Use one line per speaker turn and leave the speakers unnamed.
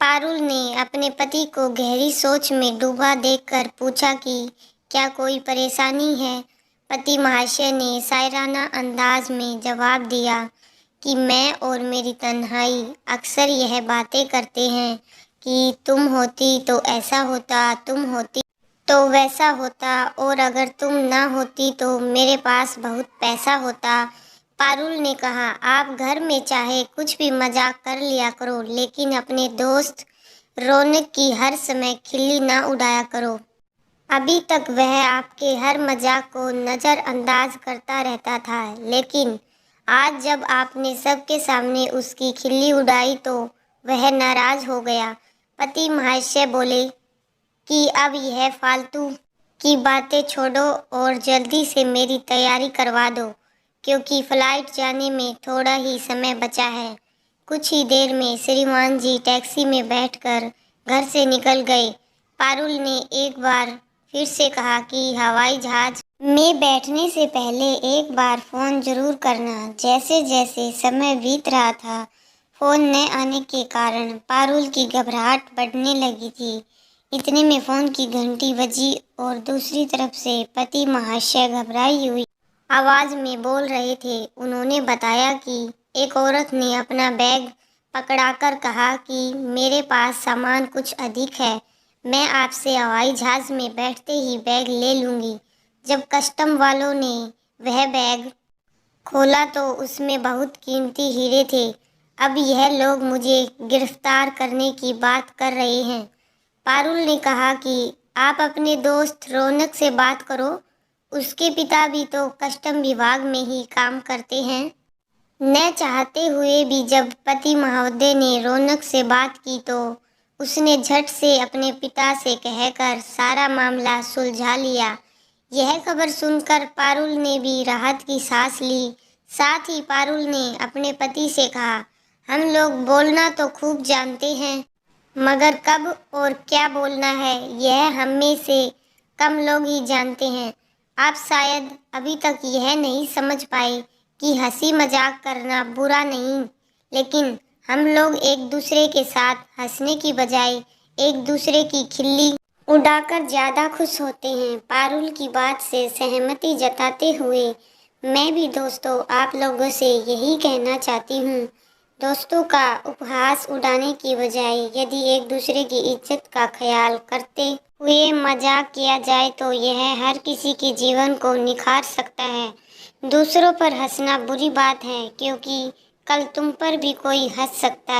पारुल ने अपने पति को गहरी सोच में डूबा देखकर पूछा कि क्या कोई परेशानी है। पति महाशय ने शायराना अंदाज में जवाब दिया कि मैं और मेरी तन्हाई अक्सर यह बातें करते हैं कि तुम होती तो ऐसा होता, तुम होती तो वैसा होता, और अगर तुम ना होती तो मेरे पास बहुत पैसा होता। पारुल ने कहा, आप घर में चाहे कुछ भी मजाक कर लिया करो, लेकिन अपने दोस्त रौनक की हर समय खिल्ली ना उड़ाया करो। अभी तक वह आपके हर मजाक को नज़रअंदाज करता रहता था, लेकिन आज जब आपने सबके सामने उसकी खिल्ली उड़ाई तो वह नाराज हो गया। पति महाशय बोले कि अब यह फालतू की बातें छोड़ो और जल्दी से मेरी तैयारी करवा दो, क्योंकि फ्लाइट जाने में थोड़ा ही समय बचा है। कुछ ही देर में श्रीमान जी टैक्सी में बैठकर घर से निकल गए। पारुल ने एक बार फिर से कहा कि हवाई जहाज में बैठने से पहले एक बार फ़ोन जरूर करना। जैसे जैसे समय बीत रहा था, फ़ोन न आने के कारण पारुल की घबराहट बढ़ने लगी थी। इतने में फ़ोन की घंटी बजी और दूसरी तरफ से पति महाशय घबराई हुई आवाज़ में बोल रहे थे। उन्होंने बताया कि एक औरत ने अपना बैग पकड़ाकर कहा कि मेरे पास सामान कुछ अधिक है, मैं आपसे हवाई जहाज़ में बैठते ही बैग ले लूँगी। जब कस्टम वालों ने वह बैग खोला तो उसमें बहुत कीमती हीरे थे। अब यह लोग मुझे गिरफ्तार करने की बात कर रहे हैं। पारुल ने कहा कि आप अपने दोस्त रौनक से बात करो, उसके पिता भी तो कस्टम विभाग में ही काम करते हैं। न चाहते हुए भी जब पति महोदय ने रौनक से बात की तो उसने झट से अपने पिता से कहकर सारा मामला सुलझा लिया। यह खबर सुनकर पारुल ने भी राहत की सांस ली। साथ ही पारुल ने अपने पति से कहा, हम लोग बोलना तो खूब जानते हैं, मगर कब और क्या बोलना है यह हम में से कम लोग ही जानते हैं। आप शायद अभी तक यह नहीं समझ पाए कि हंसी मजाक करना बुरा नहीं, लेकिन हम लोग एक दूसरे के साथ हंसने की बजाय एक दूसरे की खिल्ली उड़ाकर ज़्यादा खुश होते हैं। पारुल की बात से सहमति जताते हुए मैं भी दोस्तों आप लोगों से यही कहना चाहती हूँ, दोस्तों का उपहास उड़ाने की बजाय यदि एक दूसरे की इज्जत का ख्याल करते हुए मजाक किया जाए तो यह हर किसी के जीवन को निखार सकता है। दूसरों पर हंसना बुरी बात है, क्योंकि कल तुम पर भी कोई हंस सकता है।